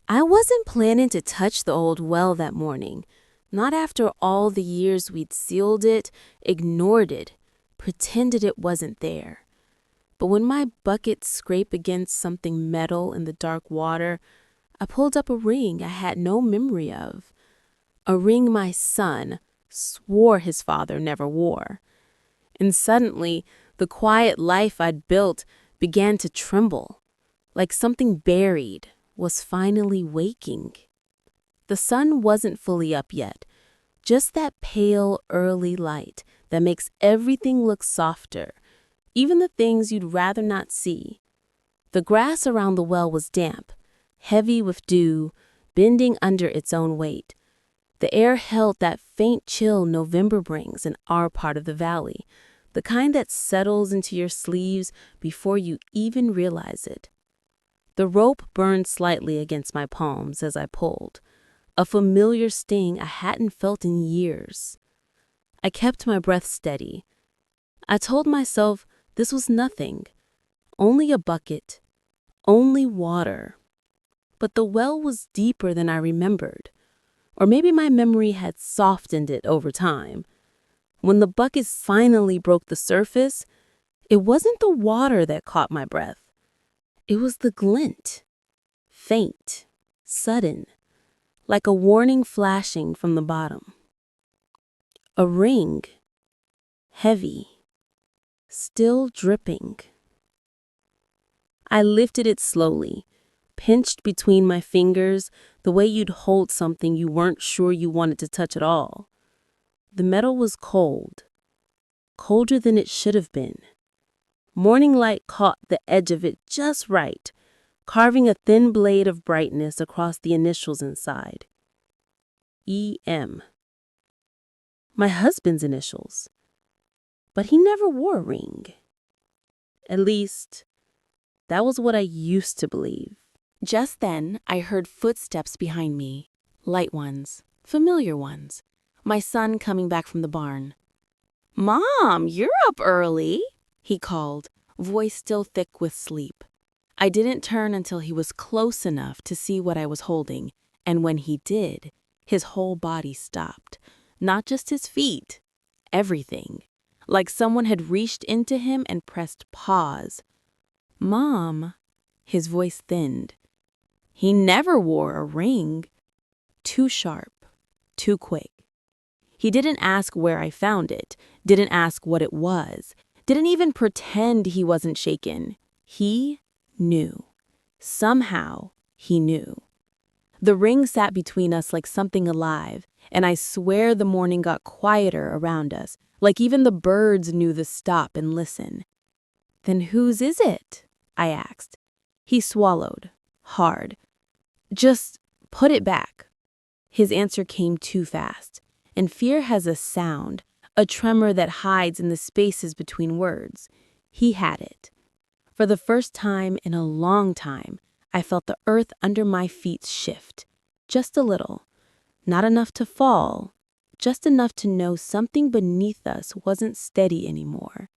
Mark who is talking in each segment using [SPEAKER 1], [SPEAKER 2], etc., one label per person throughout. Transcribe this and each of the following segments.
[SPEAKER 1] I wasn't planning to touch the old well that morning, not after all the years we'd sealed it, ignored it, pretended it wasn't there. But when my bucket scraped against something metal in the dark water, I pulled up a ring I had no memory of. A ring my son swore his father never wore. And suddenly, the quiet life I'd built began to tremble, like something buried was finally waking. The sun wasn't fully up yet, just that pale early light that makes everything look softer, even the things you'd rather not see. The grass around the well was damp, heavy with dew, bending under its own weight. The air held that faint chill November brings in our part of the valley, the kind that settles into your sleeves before you even realize it. The rope burned slightly against my palms as I pulled, a familiar sting I hadn't felt in years. I kept my breath steady. I told myself this was nothing, only a bucket, only water. But the well was deeper than I remembered, or maybe my memory had softened it over time. When the bucket finally broke the surface, it wasn't the water that caught my breath. It was the glint, faint, sudden, like a warning flashing from the bottom. A ring, heavy, still dripping. I lifted it slowly, pinched between my fingers the way you'd hold something you weren't sure you wanted to touch at all. The metal was cold, colder than it should have been. Morning light caught the edge of it just right, carving a thin blade of brightness across the initials inside. E.M. My husband's initials. But he never wore a ring. At least, that was what I used to believe. Just then, I heard footsteps behind me, light ones, familiar ones. My son coming back from the barn. "Mom, you're up early," he called, voice still thick with sleep. I didn't turn until he was close enough to see what I was holding, and when he did, his whole body stopped. Not just his feet, everything. Like someone had reached into him and pressed pause. "Mom," his voice thinned. "He never wore a ring." Too sharp, too quick. He didn't ask where I found it, didn't ask what it was, didn't even pretend he wasn't shaken. He knew. Somehow, he knew. The ring sat between us like something alive, and I swear the morning got quieter around us, like even the birds knew to stop and listen. "Then whose is it?" I asked. He swallowed, hard. "Just put it back." His answer came too fast. And fear has a sound, a tremor that hides in the spaces between words. He had it. For the first time in a long time, I felt the earth under my feet shift. Just a little. Not enough to fall, just enough to know something beneath us wasn't steady anymore.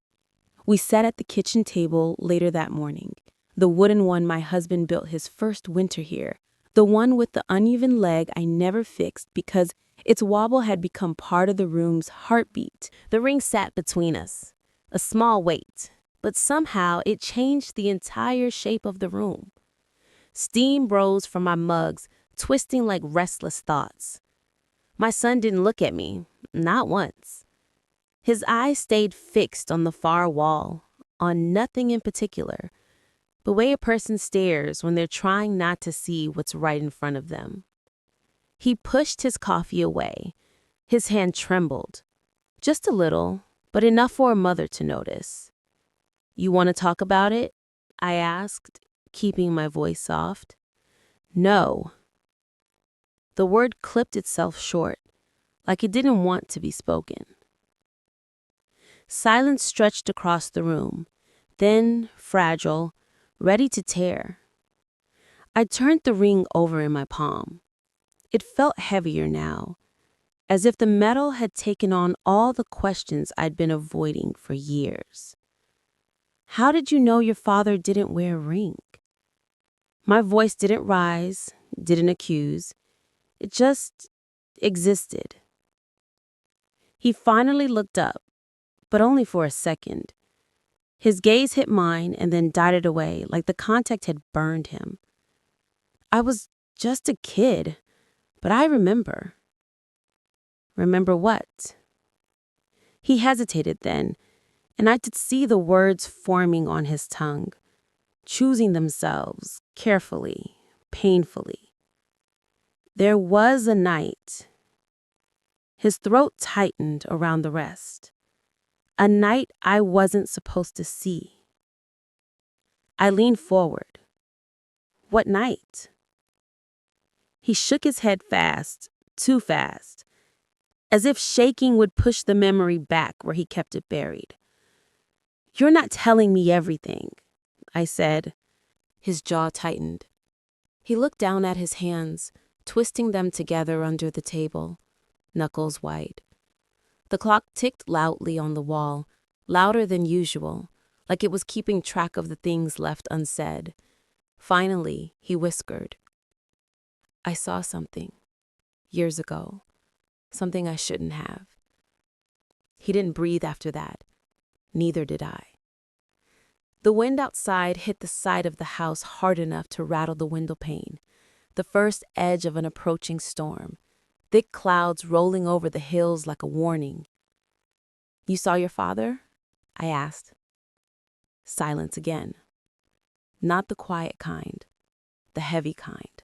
[SPEAKER 1] We sat at the kitchen table later that morning, the wooden one my husband built his first winter here, the one with the uneven leg I never fixed because its wobble had become part of the room's heartbeat. The ring sat between us, a small weight, but somehow it changed the entire shape of the room. Steam rose from my mugs, twisting like restless thoughts. My son didn't look at me, not once. His eyes stayed fixed on the far wall, on nothing in particular, the way a person stares when they're trying not to see what's right in front of them. He pushed his coffee away. His hand trembled. Just a little, but enough for a mother to notice. "You want to talk about it?" I asked, keeping my voice soft. "No." The word clipped itself short, like it didn't want to be spoken. Silence stretched across the room, thin, fragile, ready to tear. I turned the ring over in my palm. It felt heavier now, as if the metal had taken on all the questions I'd been avoiding for years. "How did you know your father didn't wear a ring?" My voice didn't rise, didn't accuse. It just existed. He finally looked up, but only for a second. His gaze hit mine and then darted away like the contact had burned him. I was just a kid, but I remember. Remember what? He hesitated then, and I could see the words forming on his tongue, choosing themselves carefully, painfully. There was a night. His throat tightened around the rest. A night I wasn't supposed to see. I leaned forward. What night? He shook his head fast, too fast, as if shaking would push the memory back where he kept it buried. You're not telling me everything, I said. His jaw tightened. He looked down at his hands, twisting them together under the table, knuckles white. The clock ticked loudly on the wall, louder than usual, like it was keeping track of the things left unsaid. Finally, he whispered, I saw something, years ago, something I shouldn't have. He didn't breathe after that. Neither did I. The wind outside hit the side of the house hard enough to rattle the window pane, the first edge of an approaching storm, thick clouds rolling over the hills like a warning. You saw your father? I asked. Silence again. Not the quiet kind, the heavy kind,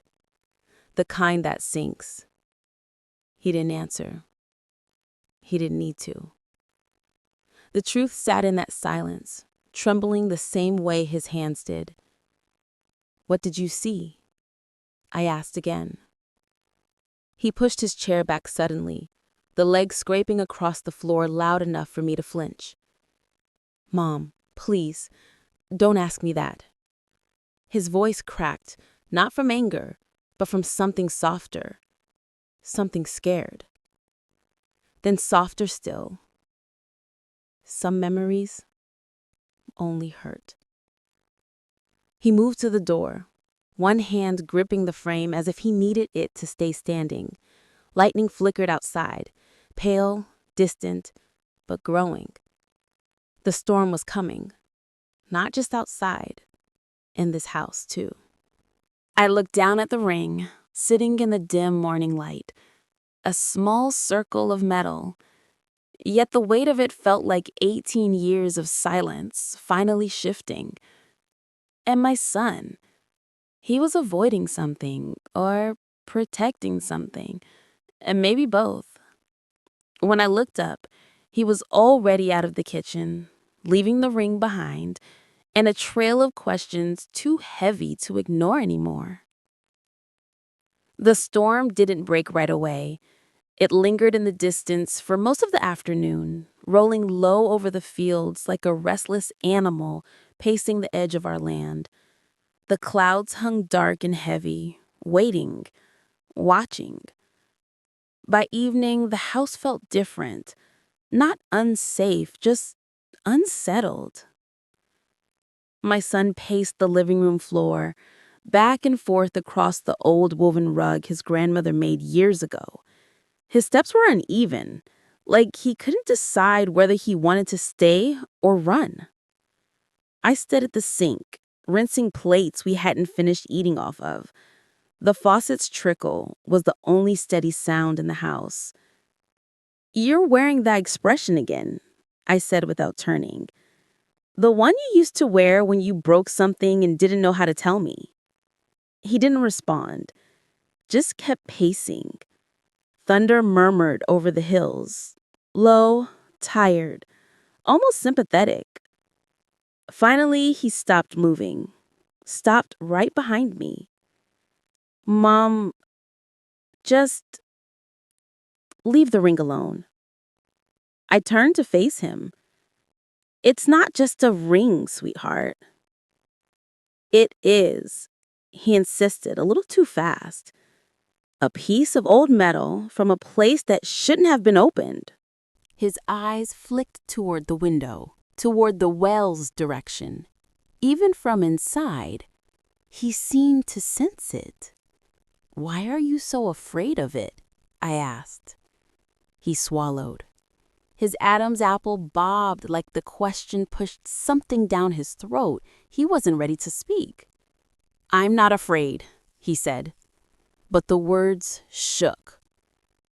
[SPEAKER 1] the kind that sinks. He didn't answer. He didn't need to. The truth sat in that silence, trembling the same way his hands did. What did you see? I asked again. He pushed his chair back suddenly, the leg scraping across the floor loud enough for me to flinch. Mom, please, don't ask me that. His voice cracked, not from anger, but from something softer, something scared. Then softer still. Some memories only hurt. He moved to the door, one hand gripping the frame as if he needed it to stay standing. Lightning flickered outside, pale, distant, but growing. The storm was coming, not just outside, in this house too. I looked down at the ring, sitting in the dim morning light, a small circle of metal. Yet the weight of it felt like 18 years of silence finally shifting. And my son, he was avoiding something or protecting something, and maybe both. When I looked up, he was already out of the kitchen, leaving the ring behind, and a trail of questions too heavy to ignore anymore. The storm didn't break right away. It lingered in the distance for most of the afternoon, rolling low over the fields like a restless animal pacing the edge of our land. The clouds hung dark and heavy, waiting, watching. By evening, the house felt different. Not unsafe, just unsettled. My son paced the living room floor, back and forth across the old woven rug his grandmother made years ago. His steps were uneven, like he couldn't decide whether he wanted to stay or run. I stood at the sink, rinsing plates we hadn't finished eating off of. The faucet's trickle was the only steady sound in the house. You're wearing that expression again, I said without turning. The one you used to wear when you broke something and didn't know how to tell me. He didn't respond, just kept pacing. Thunder murmured over the hills, low, tired, almost sympathetic. Finally, he stopped moving, stopped right behind me. Mom, just leave the ring alone. I turned to face him. It's not just a ring, sweetheart. It is, he insisted, a little too fast. A piece of old metal from a place that shouldn't have been opened. His eyes flicked toward the window, toward the well's direction. Even from inside, he seemed to sense it. Why are you so afraid of it? I asked. He swallowed. His Adam's apple bobbed like the question pushed something down his throat. He wasn't ready to speak. I'm not afraid, he said. But the words shook.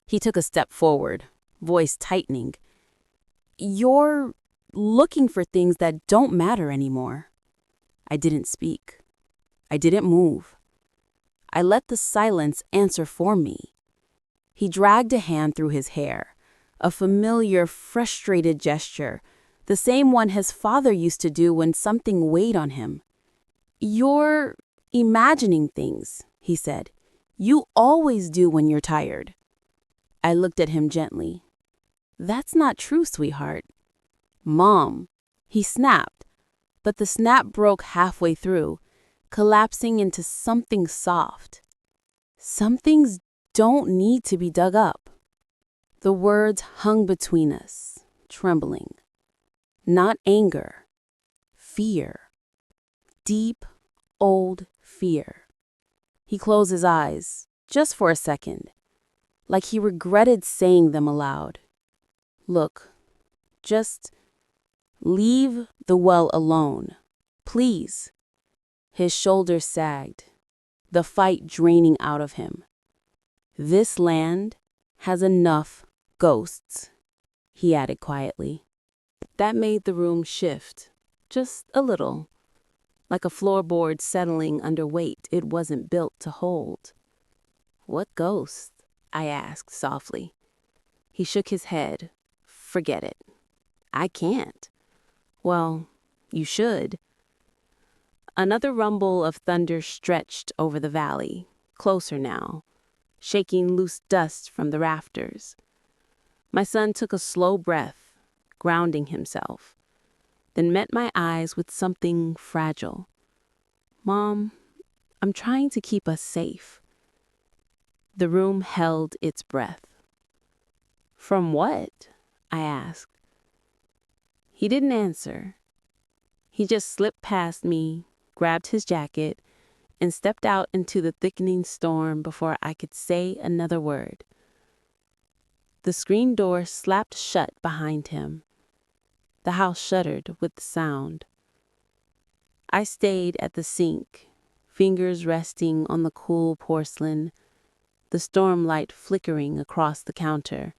[SPEAKER 1] He took a step forward, voice tightening. You're looking for things that don't matter anymore. I didn't speak. I didn't move. I let the silence answer for me. He dragged a hand through his hair, a familiar, frustrated gesture, the same one his father used to do when something weighed on him. You're imagining things, he said. You always do when you're tired. I looked at him gently. That's not true, sweetheart. Mom, he snapped, but the snap broke halfway through, collapsing into something soft. Some things don't need to be dug up. The words hung between us, trembling. Not anger, fear. Deep, old fear. He closed his eyes, just for a second, like he regretted saying them aloud. Look, just leave the well alone, please. His shoulders sagged, the fight draining out of him. This land has enough ghosts, he added quietly. That made the room shift, just a little, like a floorboard settling under weight it wasn't built to hold. What ghost? I asked softly. He shook his head. Forget it. I can't. Well, you should. Another rumble of thunder stretched over the valley, closer now, shaking loose dust from the rafters. My son took a slow breath, grounding himself, then met my eyes with something fragile. Mom, I'm trying to keep us safe. The room held its breath. From what? I asked. He didn't answer. He just slipped past me, grabbed his jacket, and stepped out into the thickening storm before I could say another word. The screen door slapped shut behind him. The house shuddered with the sound. I stayed at the sink, fingers resting on the cool porcelain, the storm light flickering across the counter.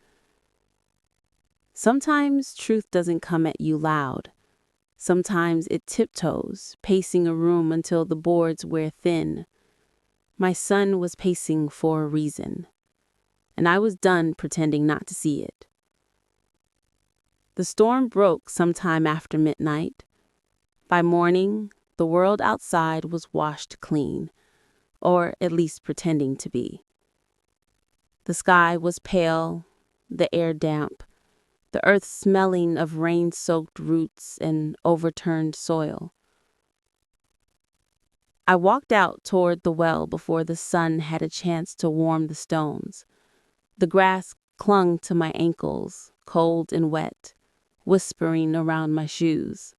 [SPEAKER 1] Sometimes truth doesn't come at you loud. Sometimes it tiptoes, pacing a room until the boards wear thin. My son was pacing for a reason, and I was done pretending not to see it. The storm broke sometime after midnight. By morning, the world outside was washed clean, or at least pretending to be. The sky was pale, the air damp, the earth smelling of rain-soaked roots and overturned soil. I walked out toward the well before the sun had a chance to warm the stones. The grass clung to my ankles, cold and wet, whispering around my shoes.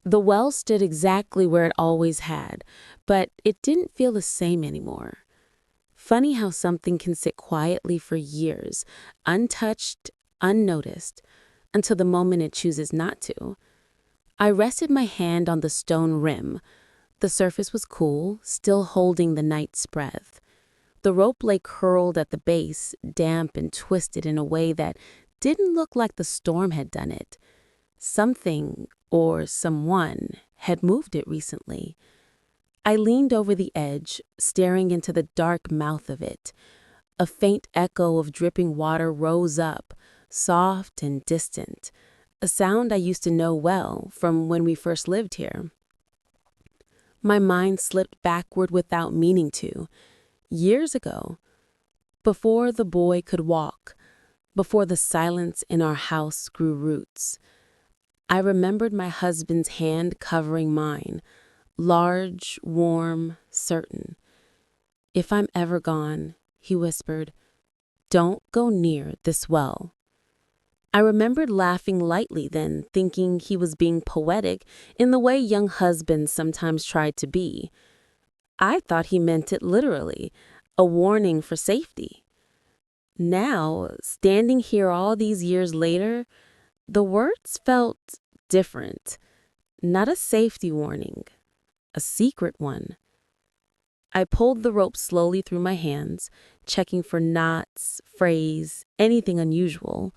[SPEAKER 1] The well stood exactly where it always had, but it didn't feel the same anymore. Funny how something can sit quietly for years, untouched, unnoticed, until the moment it chooses not to. I rested my hand on the stone rim. The surface was cool, still holding the night's breath. The rope lay curled at the base, damp and twisted in a way that didn't look like the storm had done it. Something, or someone, had moved it recently. I leaned over the edge, staring into the dark mouth of it. A faint echo of dripping water rose up, soft and distant, a sound I used to know well from when we first lived here. My mind slipped backward without meaning to. Years ago, before the boy could walk, before the silence in our house grew roots, I remembered my husband's hand covering mine, large, warm, certain. If I'm ever gone, he whispered, don't go near this well. I remembered laughing lightly then, thinking he was being poetic in the way young husbands sometimes tried to be. I thought he meant it literally. a warning for safety. Now, standing here all these years later, the words felt different. Not a safety warning, a secret one. I pulled the rope slowly through my hands, checking for knots, frays, anything unusual.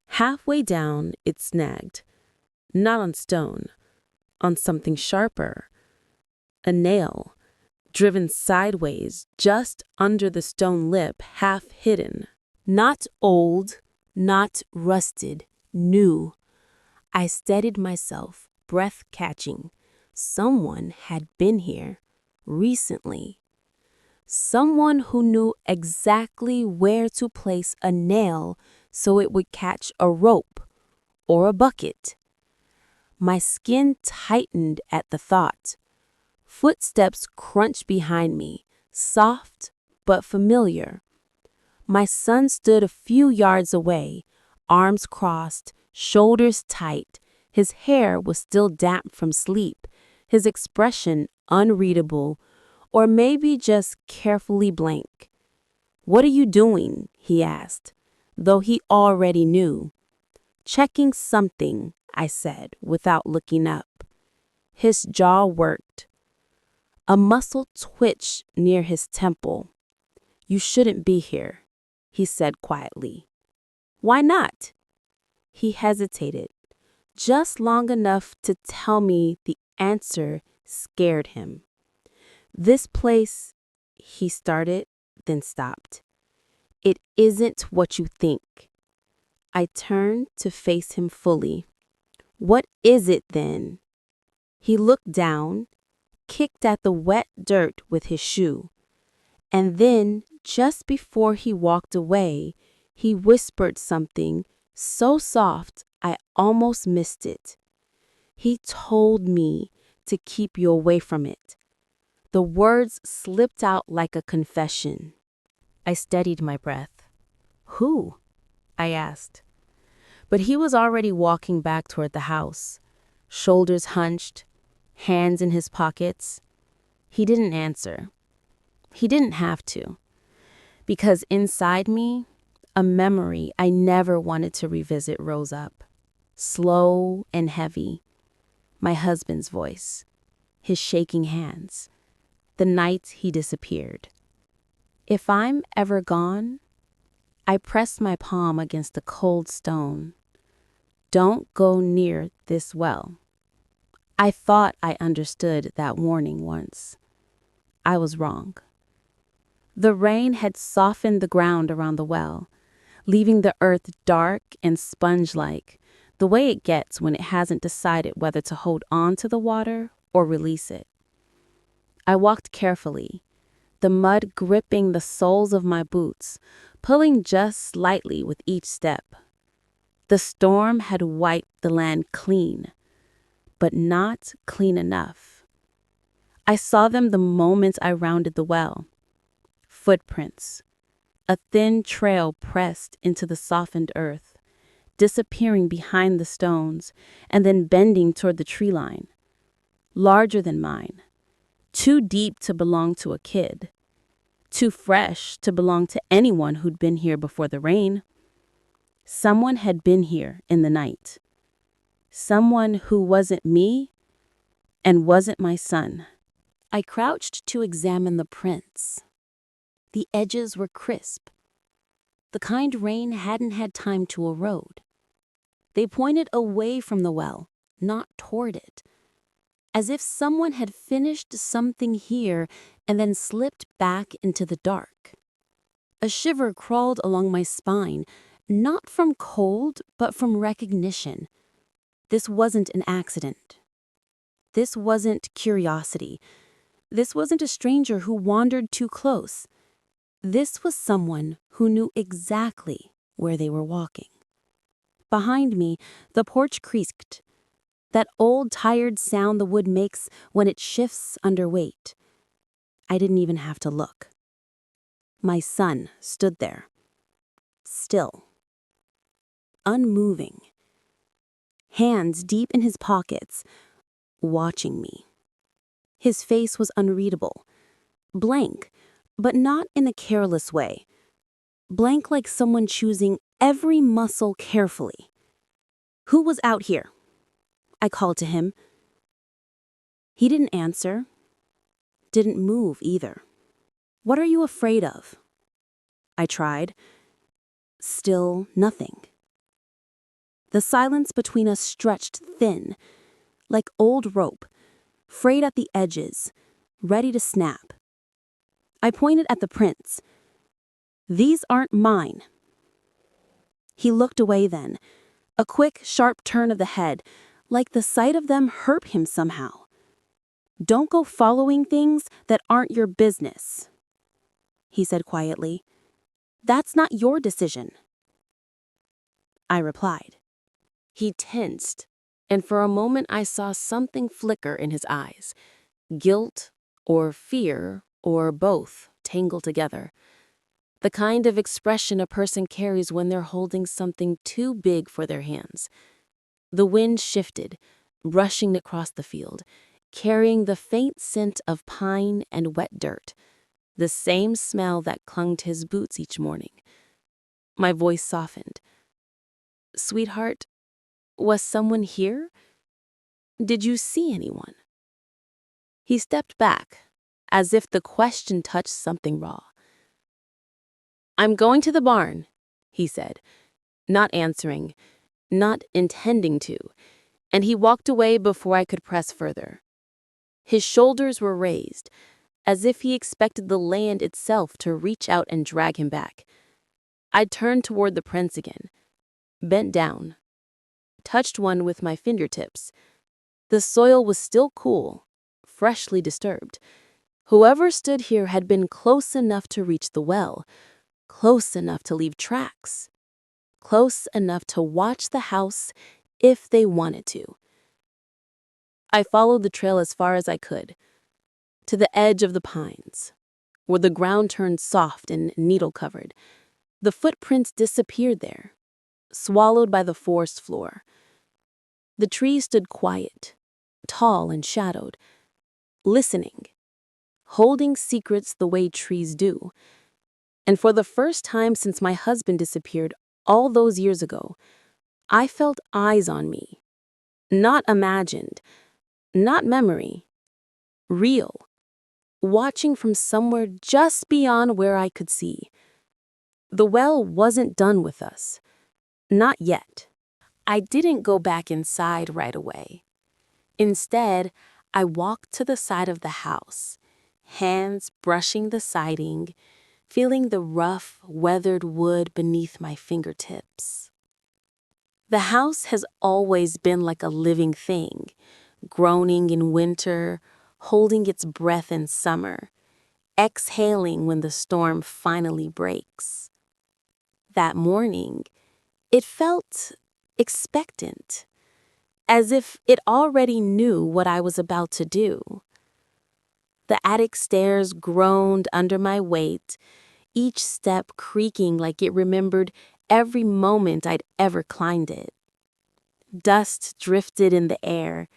[SPEAKER 1] Halfway down, it snagged. Not on stone, on something sharper. A nail, driven sideways, just under the stone lip, half hidden. Not old, not rusted, new. I steadied myself, breath catching. Someone had been here, recently. Someone who knew exactly where to place a nail so it would catch a rope or a bucket. My skin tightened at the thought. Footsteps crunched behind me, soft but familiar. My son stood a few yards away, arms crossed, shoulders tight. His hair was still damp from sleep, his expression unreadable, or maybe just carefully blank. "What are you doing?" he asked, though he already knew. "Checking something," I said, without looking up. His jaw worked. A muscle twitched near his temple. "You shouldn't be here," he said quietly. "Why not?" He hesitated, just long enough to tell me the answer scared him. "This place," he started, then stopped. "It isn't what you think." I turned to face him fully. "What is it then?" He looked down, kicked at the wet dirt with his shoe. And then, just before he walked away, he whispered something so soft I almost missed it. He told me to keep you away from it. The words slipped out like a confession. I steadied my breath. "Who?" I asked. But he was already walking back toward the house, shoulders hunched, hands in his pockets. He didn't answer. He didn't have to. Because inside me, a memory I never wanted to revisit rose up, slow and heavy. My husband's voice, his shaking hands, the night he disappeared. If I'm ever gone, I pressed my palm against the cold stone. "Don't go near this well." I thought I understood that warning once. I was wrong. The rain had softened the ground around the well, leaving the earth dark and sponge-like, the way it gets when it hasn't decided whether to hold on to the water or release it. I walked carefully, the mud gripping the soles of my boots, pulling just slightly with each step. The storm had wiped the land clean, but not clean enough. I saw them the moment I rounded the well. Footprints, a thin trail pressed into the softened earth, disappearing behind the stones and then bending toward the tree line. Larger than mine, too deep to belong to a kid, too fresh to belong to anyone who'd been here before the rain. Someone had been here in the night. Someone who wasn't me and wasn't my son. I crouched to examine the prints. The edges were crisp, the kind rain hadn't had time to erode. They pointed away from the well, not toward it, as if someone had finished something here and then slipped back into the dark. A shiver crawled along my spine, not from cold, but from recognition. This wasn't an accident. This wasn't curiosity. This wasn't a stranger who wandered too close. This was someone who knew exactly where they were walking. Behind me, the porch creaked, that old tired sound the wood makes when it shifts under weight. I didn't even have to look. My son stood there, still, unmoving, hands deep in his pockets, watching me. His face was unreadable, blank, but not in a careless way. Blank like someone choosing every muscle carefully. "Who was out here?" I called to him. He didn't answer, didn't move either. "What are you afraid of?" I tried. Still nothing. The silence between us stretched thin, like old rope, frayed at the edges, ready to snap. I pointed at the prints. "These aren't mine." He looked away then, a quick, sharp turn of the head, like the sight of them hurt him somehow. "Don't go following things that aren't your business," he said quietly. "That's not your decision." I replied. He tensed, and for a moment I saw something flicker in his eyes. Guilt or fear or both tangled together. The kind of expression a person carries when they're holding something too big for their hands. The wind shifted, rushing across the field, carrying the faint scent of pine and wet dirt, the same smell that clung to his boots each morning. My voice softened. "Sweetheart, was someone here? Did you see anyone?" He stepped back, as if the question touched something raw. "I'm going to the barn," he said, not answering, not intending to, and he walked away before I could press further. His shoulders were raised, as if he expected the land itself to reach out and drag him back. I turned toward the prints again, bent down, touched one with my fingertips. The soil was still cool, freshly disturbed. Whoever stood here had been close enough to reach the well, close enough to leave tracks, close enough to watch the house if they wanted to. I followed the trail as far as I could, to the edge of the pines, where the ground turned soft and needle-covered. The footprints disappeared there, swallowed by the forest floor. The trees stood quiet, tall and shadowed, listening, holding secrets the way trees do. And for the first time since my husband disappeared all those years ago, I felt eyes on me. Not imagined, not memory, real, watching from somewhere just beyond where I could see. The well wasn't done with us. Not yet. I didn't go back inside right away. Instead, I walked to the side of the house, hands brushing the siding, feeling the rough, weathered wood beneath my fingertips. The house has always been like a living thing, groaning in winter, holding its breath in summer, exhaling when the storm finally breaks. That morning, it felt expectant, as if it already knew what I was about to do. The attic stairs groaned under my weight, each step creaking like it remembered every moment I'd ever climbed it. Dust drifted in the air,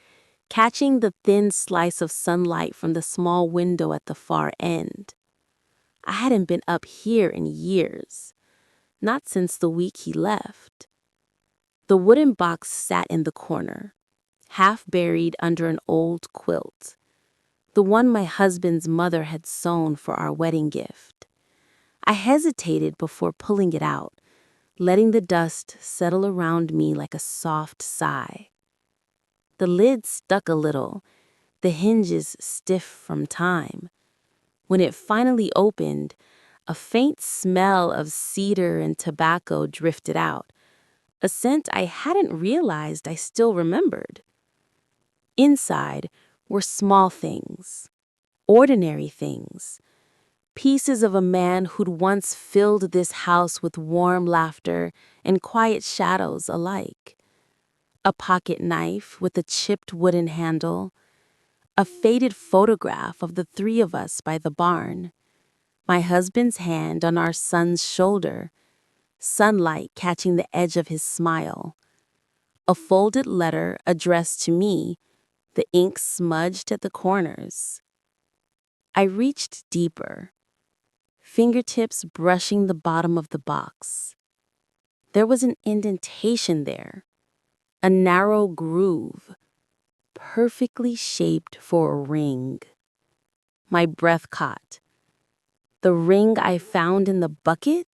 [SPEAKER 1] catching the thin slice of sunlight from the small window at the far end. I hadn't been up here in years, not since the week he left. The wooden box sat in the corner, half buried under an old quilt, the one my husband's mother had sewn for our wedding gift. I hesitated before pulling it out, letting the dust settle around me like a soft sigh. The lid stuck a little, the hinges stiff from time. When it finally opened, a faint smell of cedar and tobacco drifted out, a scent I hadn't realized I still remembered. Inside were small things, ordinary things, pieces of a man who'd once filled this house with warm laughter and quiet shadows alike. A pocket knife with a chipped wooden handle, a faded photograph of the three of us by the barn, my husband's hand on our son's shoulder, sunlight catching the edge of his smile, a folded letter addressed to me, the ink smudged at the corners. I reached deeper, fingertips brushing the bottom of the box. There was an indentation there, a narrow groove, perfectly shaped for a ring. My breath caught. The ring I found in the bucket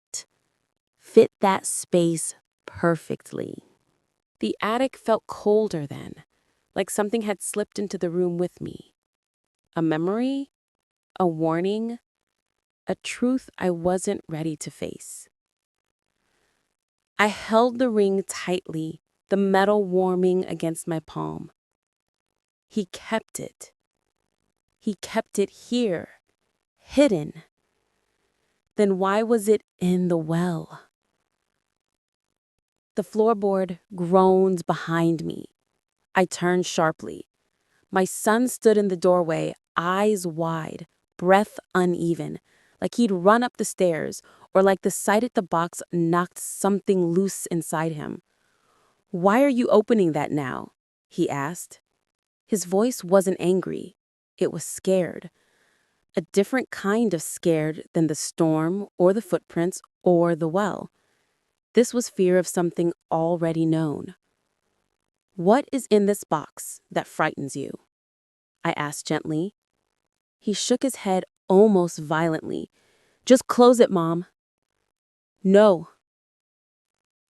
[SPEAKER 1] fit that space perfectly. The attic felt colder then, like something had slipped into the room with me. A memory, a warning, a truth I wasn't ready to face. I held the ring tightly, the metal warming against my palm. He kept it. He kept it here, hidden. Then why was it in the well? The floorboard groaned behind me. I turned sharply. My son stood in the doorway, eyes wide, breath uneven, like he'd run up the stairs or like the sight at the box knocked something loose inside him. "Why are you opening that now?" he asked. His voice wasn't angry. It was scared. A different kind of scared than the storm or the footprints or the well. This was fear of something already known. "What is in this box that frightens you?" I asked gently. He shook his head almost violently. "Just close it, Mom." "No."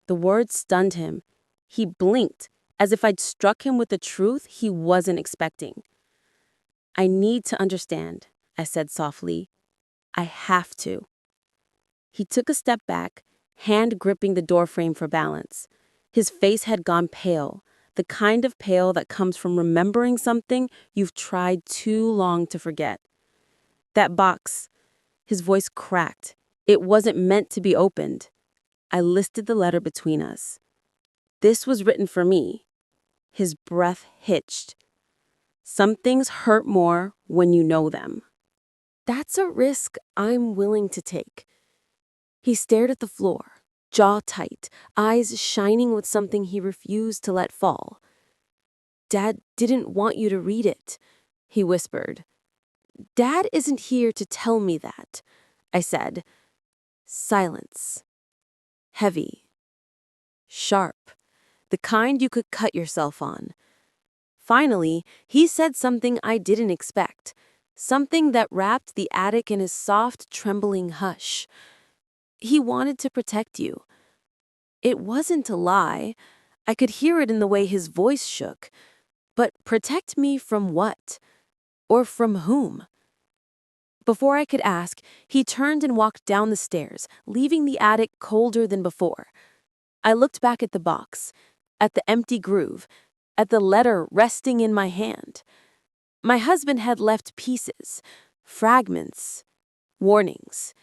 [SPEAKER 1] The word stunned him. He blinked, as if I'd struck him with a truth he wasn't expecting. "I need to understand," I said softly. "I have to." He took a step back, hand gripping the doorframe for balance. His face had gone pale, the kind of pale that comes from remembering something you've tried too long to forget. "That box," his voice cracked. "It wasn't meant to be opened." I listed the letter between us. "This was written for me." His breath hitched. "Some things hurt more when you know them." "That's a risk I'm willing to take." He stared at the floor, jaw tight, eyes shining with something he refused to let fall. "Dad didn't want you to read it," he whispered. "Dad isn't here to tell me that," I said. Silence. Heavy. Sharp. The kind you could cut yourself on. Finally, he said something I didn't expect. Something that wrapped the attic in a soft, trembling hush. "He wanted to protect you." It wasn't a lie. I could hear it in the way his voice shook. But protect me from what? Or from whom? Before I could ask, he turned and walked down the stairs, leaving the attic colder than before. I looked back at the box, at the empty groove, at the letter resting in my hand. My husband had left pieces, fragments, warnings,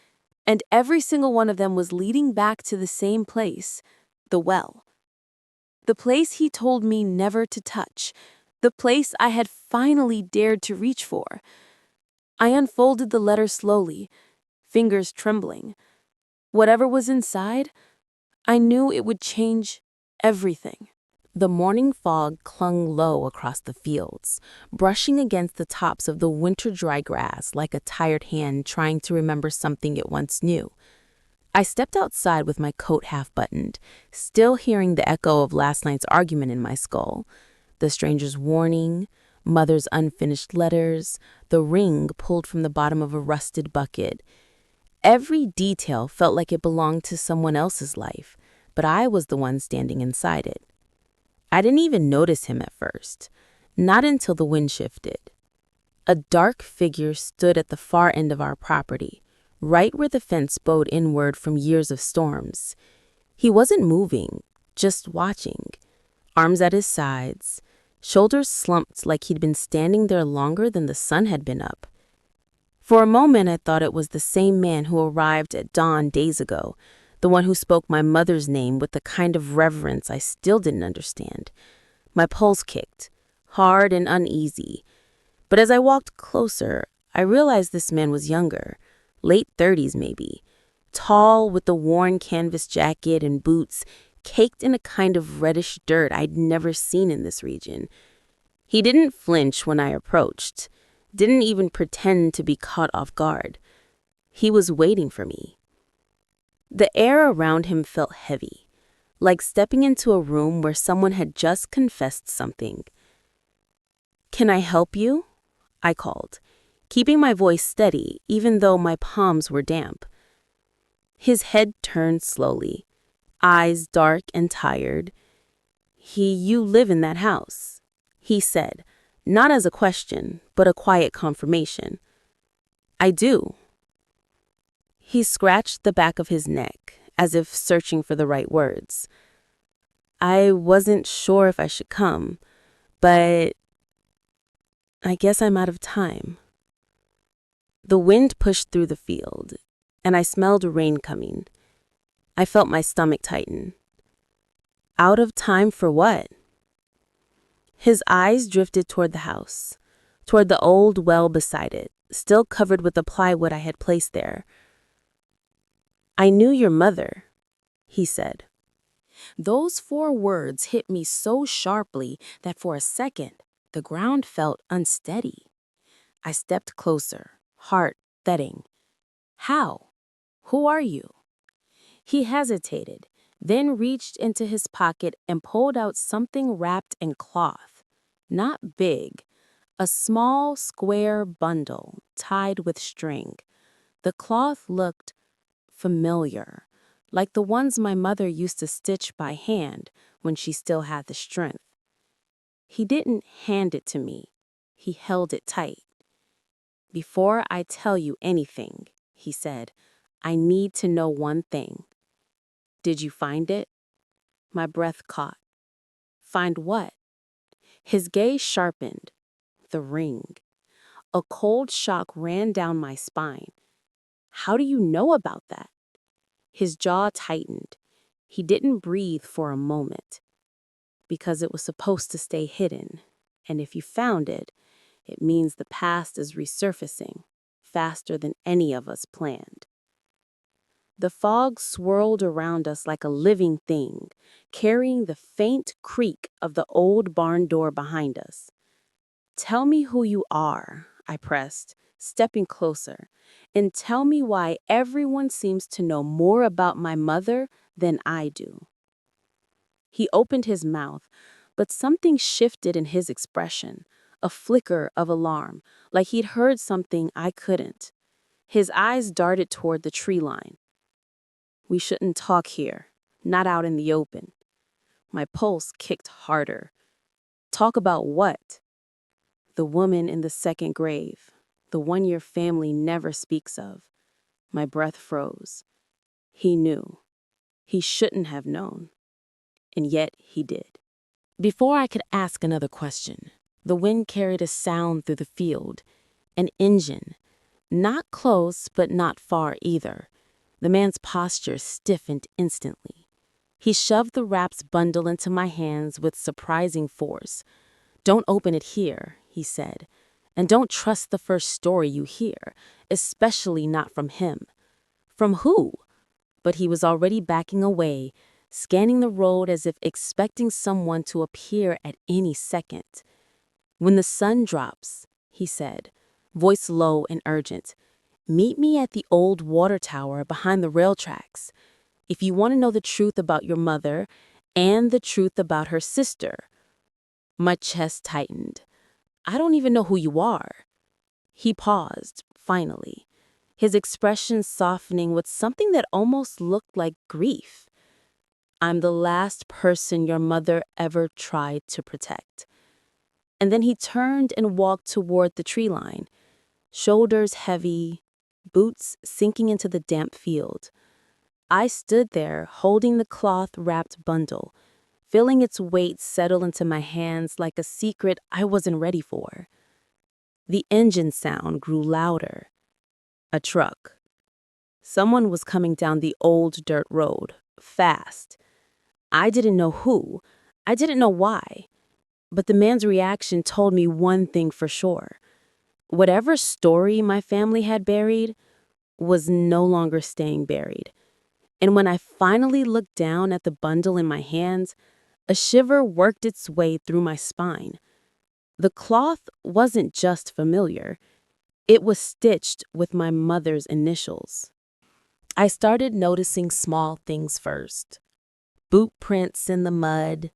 [SPEAKER 1] and every single one of them was leading back to the same place, the well. The place he told me never to touch, the place I had finally dared to reach for. I unfolded the letter slowly, fingers trembling. Whatever was inside, I knew it would change everything. The morning fog clung low across the fields, brushing against the tops of the winter-dry grass like a tired hand trying to remember something it once knew. I stepped outside with my coat half buttoned, still hearing the echo of last night's argument in my skull. The stranger's warning, Mother's unfinished letters, the ring pulled from the bottom of a rusted bucket. Every detail felt like it belonged to someone else's life, but I was the one standing inside it. I didn't even notice him at first, not until the wind shifted. A dark figure stood at the far end of our property, right where the fence bowed inward from years of storms. He wasn't moving, just watching, arms at his sides, shoulders slumped like he'd been standing there longer than the sun had been up. For a moment, I thought it was the same man who arrived at dawn days ago, the one who spoke my mother's name with the kind of reverence I still didn't understand. My pulse kicked, hard and uneasy. But as I walked closer, I realized this man was younger, late 30s maybe, tall with the worn canvas jacket and boots, caked in a kind of reddish dirt I'd never seen in this region. He didn't flinch when I approached, didn't even pretend to be caught off guard. He was waiting for me. The air around him felt heavy, like stepping into a room where someone had just confessed something. "Can I help you?" I called, keeping my voice steady even though my palms were damp. His head turned slowly, eyes dark and tired. "You live in that house," he said, not as a question, but a quiet confirmation. "I do." He scratched the back of his neck, as if searching for the right words. "I wasn't sure if I should come, but I guess I'm out of time." The wind pushed through the field, and I smelled rain coming. I felt my stomach tighten. Out of time for what? His eyes drifted toward the house, toward the old well beside it, still covered with the plywood I had placed there. "I knew your mother," he said. Those 4 words hit me so sharply that for a second, the ground felt unsteady. I stepped closer, heart thudding. "How? Who are you?" He hesitated, then reached into his pocket and pulled out something wrapped in cloth. Not big, a small, square bundle tied with string. The cloth looked familiar, like the ones my mother used to stitch by hand when she still had the strength. He didn't hand it to me. He held it tight. "Before I tell you anything," he said, "I need to know one thing. Did you find it?" My breath caught. "Find what?" His gaze sharpened. The ring. A cold shock ran down my spine. "How do you know about that?" His jaw tightened. He didn't breathe for a moment. "Because it was supposed to stay hidden. And if you found it, it means the past is resurfacing faster than any of us planned." The fog swirled around us like a living thing, carrying the faint creak of the old barn door behind us. "Tell me who you are," I pressed, stepping closer, "and tell me why everyone seems to know more about my mother than I do." He opened his mouth, but something shifted in his expression, a flicker of alarm, like he'd heard something I couldn't. His eyes darted toward the tree line. "We shouldn't talk here, not out in the open." My pulse kicked harder. "Talk about what?" "The woman in the second grave, the one your family never speaks of." My breath froze. He knew. He shouldn't have known. And yet he did. Before I could ask another question, the wind carried a sound through the field. An engine. Not close, but not far either. The man's posture stiffened instantly. He shoved the wrapped bundle into my hands with surprising force. "Don't open it here," he said. "And don't trust the first story you hear, especially not from him." "From who?" But he was already backing away, scanning the road as if expecting someone to appear at any second. "When the sun drops," he said, voice low and urgent, "meet me at the old water tower behind the rail tracks. If you want to know the truth about your mother and the truth about her sister." My chest tightened. "I don't even know who you are." He paused, finally, his expression softening with something that almost looked like grief. "I'm the last person your mother ever tried to protect." And then he turned and walked toward the tree line, shoulders heavy, boots sinking into the damp field. I stood there, holding the cloth-wrapped bundle, feeling its weight settle into my hands like a secret I wasn't ready for. The engine sound grew louder. A truck. Someone was coming down the old dirt road, fast. I didn't know who. I didn't know why. But the man's reaction told me one thing for sure. Whatever story my family had buried was no longer staying buried. And when I finally looked down at the bundle in my hands, a shiver worked its way through my spine. The cloth wasn't just familiar. It was stitched with my mother's initials. I started noticing small things first. Boot prints in the mud,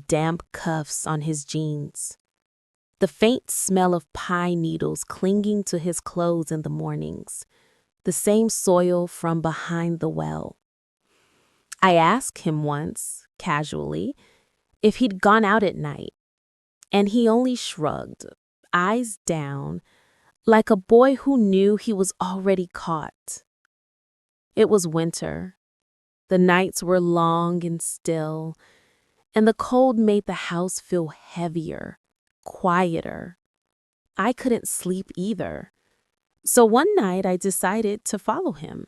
[SPEAKER 1] damp cuffs on his jeans, the faint smell of pine needles clinging to his clothes in the mornings, the same soil from behind the well. I asked him once, casually, if he'd gone out at night, and he only shrugged, eyes down, like a boy who knew he was already caught. It was winter. The nights were long and still, and the cold made the house feel heavier, quieter. I couldn't sleep either. So one night I decided to follow him.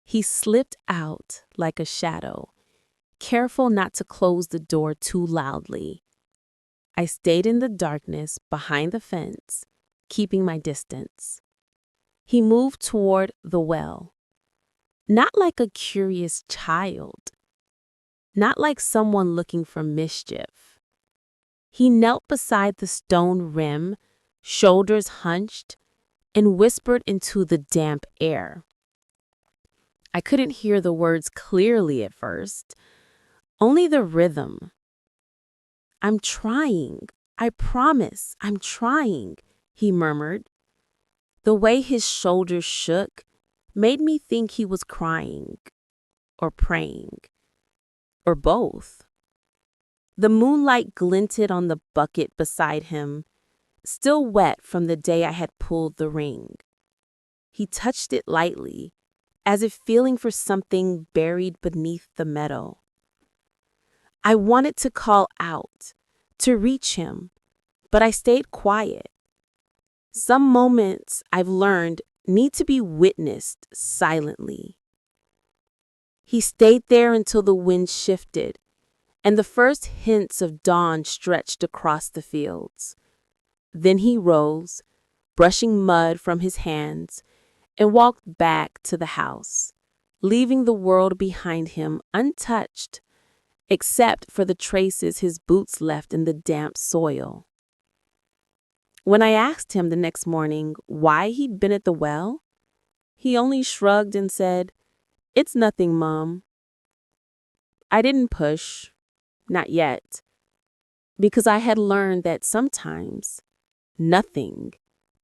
[SPEAKER 1] He slipped out like a shadow, careful not to close the door too loudly. I stayed in the darkness behind the fence, keeping my distance. He moved toward the well, not like a curious child, not like someone looking for mischief. He knelt beside the stone rim, shoulders hunched, and whispered into the damp air. I couldn't hear the words clearly at first, only the rhythm. "I'm trying. I promise, I'm trying," he murmured. The way his shoulders shook made me think he was crying, or praying, or both. The moonlight glinted on the bucket beside him, still wet from the day I had pulled the ring. He touched it lightly, as if feeling for something buried beneath the metal. I wanted to call out, to reach him, but I stayed quiet. Some moments, I've learned, need to be witnessed silently. He stayed there until the wind shifted, and the first hints of dawn stretched across the fields. Then he rose, brushing mud from his hands, and walked back to the house, leaving the world behind him untouched, except for the traces his boots left in the damp soil. When I asked him the next morning why he'd been at the well, he only shrugged and said, "It's nothing, Mom." I didn't push, not yet, because I had learned that sometimes nothing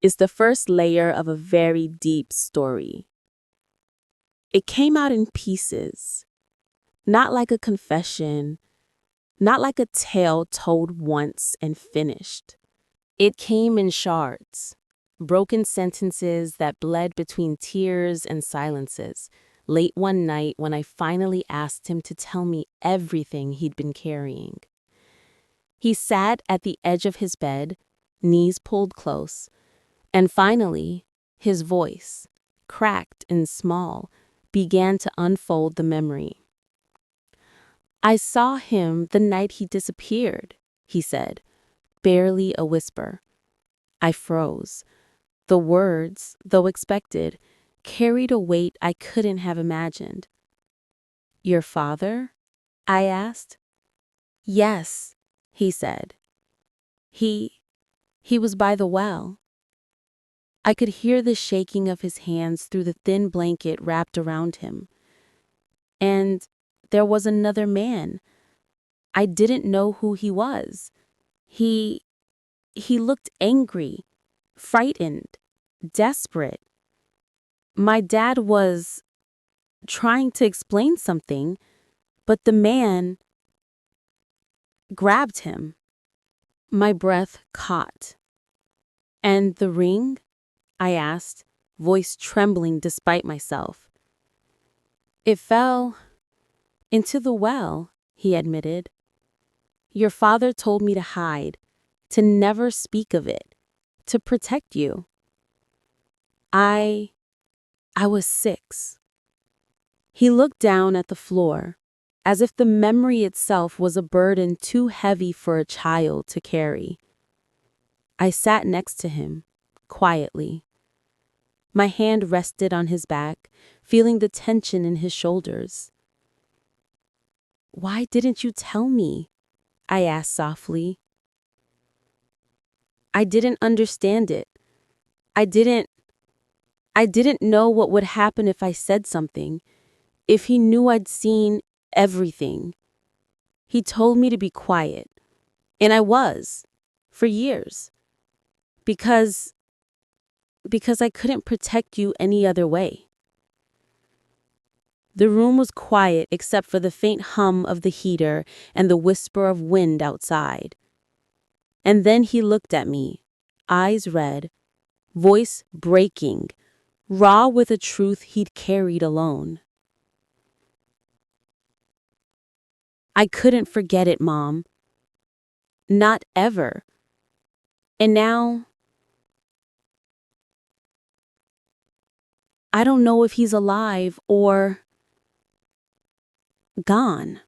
[SPEAKER 1] is the first layer of a very deep story. It came out in pieces, not like a confession, not like a tale told once and finished. It came in shards, broken sentences that bled between tears and silences. Late one night when I finally asked him to tell me everything he'd been carrying. He sat at the edge of his bed, knees pulled close, and finally, his voice, cracked and small, began to unfold the memory. "I saw him the night he disappeared," he said, barely a whisper. I froze. The words, though expected, carried a weight I couldn't have imagined. "Your father?" I asked. "Yes," he said. He was by the well." I could hear the shaking of his hands through the thin blanket wrapped around him. And there was another man. I didn't know who he was. He looked angry, frightened, desperate. My dad was trying to explain something, but the man grabbed him. My breath caught. "And the ring?" I asked, voice trembling despite myself. "It fell into the well," he admitted. "Your father told me to hide, to never speak of it, to protect you. I was 6. He looked down at the floor, as if the memory itself was a burden too heavy for a child to carry. I sat next to him, quietly. My hand rested on his back, feeling the tension in his shoulders. "Why didn't you tell me?" I asked softly. I didn't understand it. I didn't I didn't know what would happen if I said something, if he knew I'd seen everything. He told me to be quiet, and I was, for years, because I couldn't protect you any other way. The room was quiet except for the faint hum of the heater and the whisper of wind outside. And then he looked at me, eyes red, voice breaking, raw with a truth he'd carried alone. I couldn't forget it, Mom. Not ever. And now, I don't know if he's alive or gone.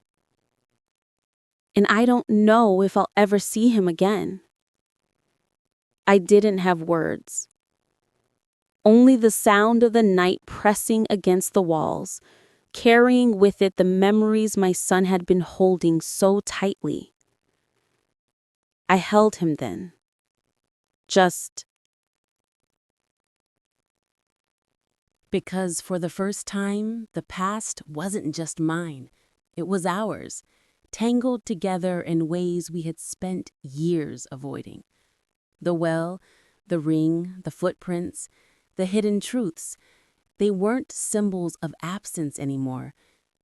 [SPEAKER 1] And I don't know if I'll ever see him again. I didn't have words. Only the sound of the night pressing against the walls, carrying with it the memories my son had been holding so tightly. I held him then. Just because for the first time, the past wasn't just mine. It was ours, tangled together in ways we had spent years avoiding. The well, the ring, the footprints, the hidden truths, they weren't symbols of absence anymore.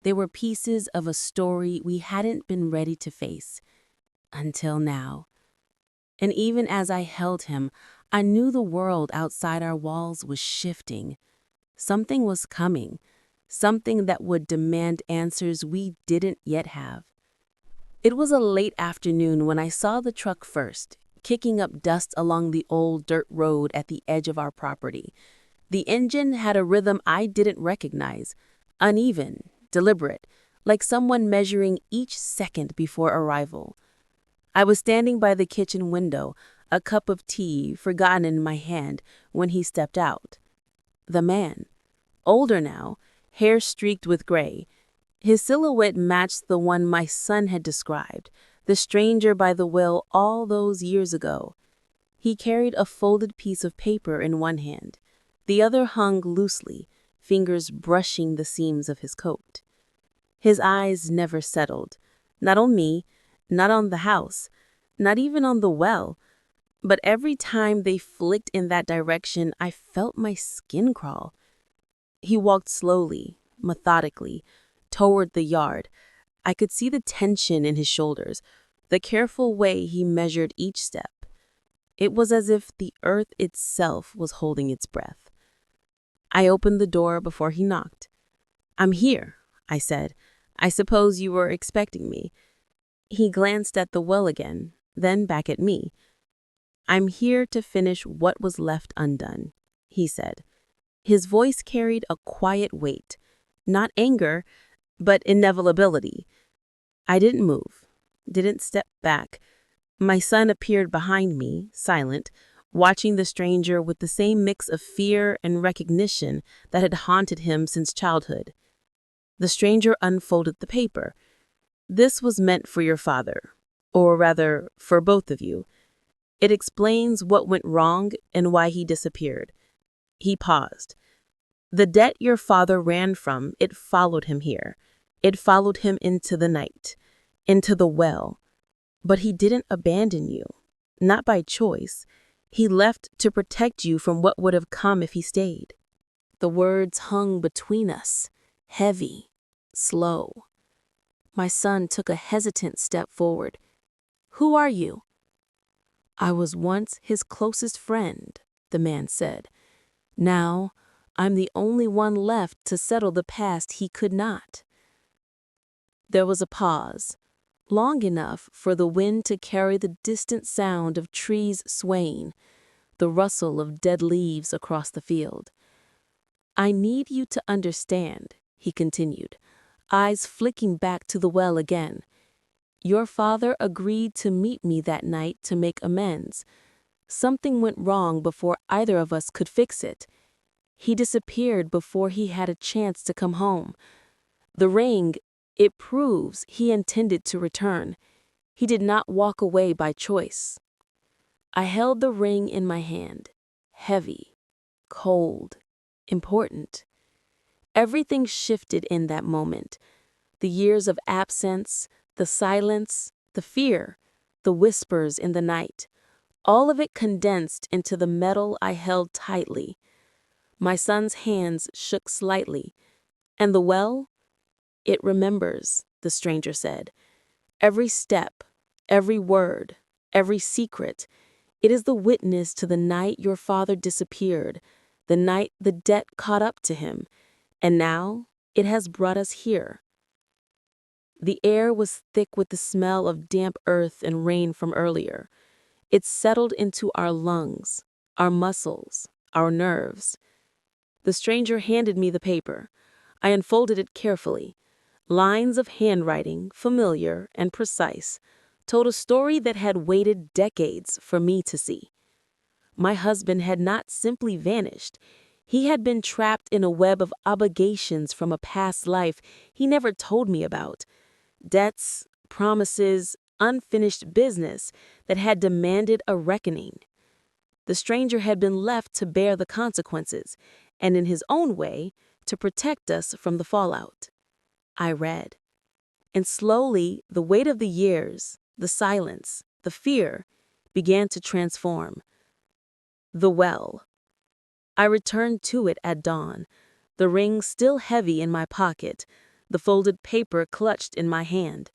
[SPEAKER 1] They were pieces of a story we hadn't been ready to face. Until now. And even as I held him, I knew the world outside our walls was shifting. Something was coming, something that would demand answers we didn't yet have. It was a late afternoon when I saw the truck first, kicking up dust along the old dirt road at the edge of our property. The engine had a rhythm I didn't recognize, uneven, deliberate, like someone measuring each second before arrival. I was standing by the kitchen window, a cup of tea forgotten in my hand, when he stepped out. The man, older now, hair streaked with gray. His silhouette matched the one my son had described, the stranger by the well all those years ago. He carried a folded piece of paper in one hand. The other hung loosely, fingers brushing the seams of his coat. His eyes never settled, not on me, not on the house, not even on the well, but every time they flicked in that direction, I felt my skin crawl. He walked slowly, methodically, toward the yard. I could see the tension in his shoulders, the careful way he measured each step. It was as if the earth itself was holding its breath. I opened the door before he knocked. "I'm here," I said. "I suppose you were expecting me." He glanced at the well again, then back at me. "I'm here to finish what was left undone," he said. His voice carried a quiet weight, not anger, but inevitability. I didn't move, didn't step back. My son appeared behind me, silent, watching the stranger with the same mix of fear and recognition that had haunted him since childhood. The stranger unfolded the paper. "This was meant for your father, or rather, for both of you. It explains what went wrong and why he disappeared." He paused. "The debt your father ran from, it followed him here. It followed him into the night, into the well. But he didn't abandon you, not by choice. He left to protect you from what would have come if he stayed." The words hung between us, heavy, slow. My son took a hesitant step forward. "Who are you?" "I was once his closest friend," the man said. "Now, I'm the only one left to settle the past he could not." There was a pause, long enough for the wind to carry the distant sound of trees swaying, the rustle of dead leaves across the field. "I need you to understand," he continued, eyes flicking back to the well again. "Your father agreed to meet me that night to make amends. Something went wrong before either of us could fix it. He disappeared before he had a chance to come home. The ring, it proves he intended to return. He did not walk away by choice." I held the ring in my hand, heavy, cold, important. Everything shifted in that moment. The years of absence, the silence, the fear, the whispers in the night. All of it condensed into the metal I held tightly. My son's hands shook slightly. And the well? It remembers, the stranger said. Every step, every word, every secret. It is the witness to the night your father disappeared, the night the debt caught up to him. And now it has brought us here. The air was thick with the smell of damp earth and rain from earlier. It settled into our lungs, our muscles, our nerves. The stranger handed me the paper. I unfolded it carefully. Lines of handwriting, familiar and precise, told a story that had waited decades for me to see. My husband had not simply vanished. He had been trapped in a web of obligations from a past life he never told me about. Debts, promises, unfinished business that had demanded a reckoning. The stranger had been left to bear the consequences, and in his own way, to protect us from the fallout. I read. And slowly, the weight of the years, the silence, the fear, began to transform. The well. I returned to it at dawn, the ring still heavy in my pocket, the folded paper clutched in my hand.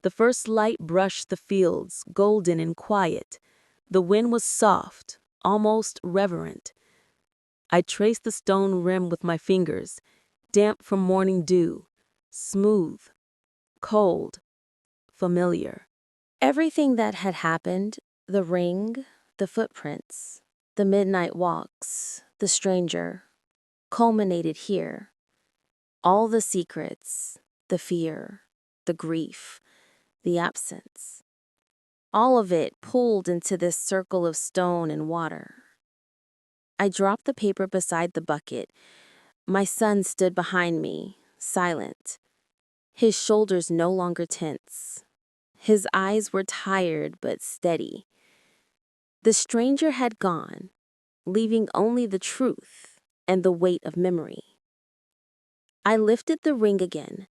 [SPEAKER 1] The first light brushed the fields, golden and quiet. The wind was soft, almost reverent. I traced the stone rim with my fingers, damp from morning dew, smooth, cold, familiar. Everything that had happened, the ring, the footprints, the midnight walks, the stranger, culminated here. All the secrets, the fear, the grief, the absence. All of it pulled into this circle of stone and water. I dropped the paper beside the bucket. My son stood behind me, silent, his shoulders no longer tense. His eyes were tired but steady. The stranger had gone, leaving only the truth and the weight of memory. I lifted the ring again.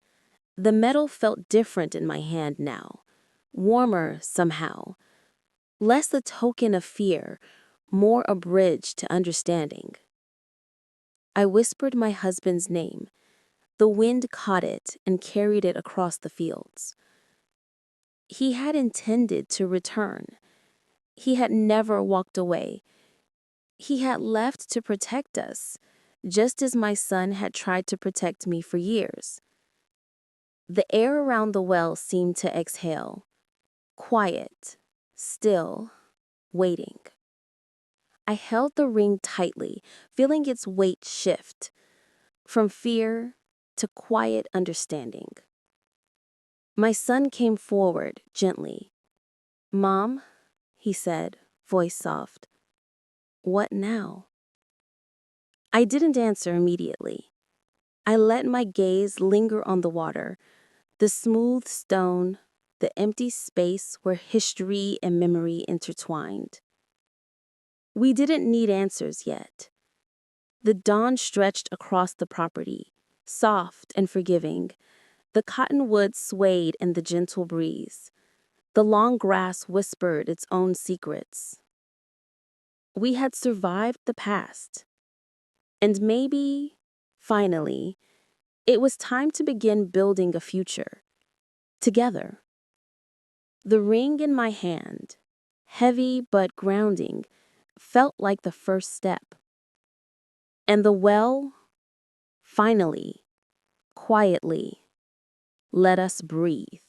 [SPEAKER 1] The metal felt different in my hand now, warmer somehow, less a token of fear, more a bridge to understanding. I whispered my husband's name. The wind caught it and carried it across the fields. He had intended to return. He had never walked away. He had left to protect us, just as my son had tried to protect me for years. The air around the well seemed to exhale, quiet, still, waiting. I held the ring tightly, feeling its weight shift, from fear to quiet understanding. My son came forward gently. "Mom," he said, voice soft. "What now?" I didn't answer immediately. I let my gaze linger on the water, the smooth stone, the empty space where history and memory intertwined. We didn't need answers yet. The dawn stretched across the property, soft and forgiving. The cottonwoods swayed in the gentle breeze. The long grass whispered its own secrets. We had survived the past. And maybe, finally, it was time to begin building a future. Together. The ring in my hand, heavy but grounding, felt like the first step. And the well, finally, quietly, let us breathe.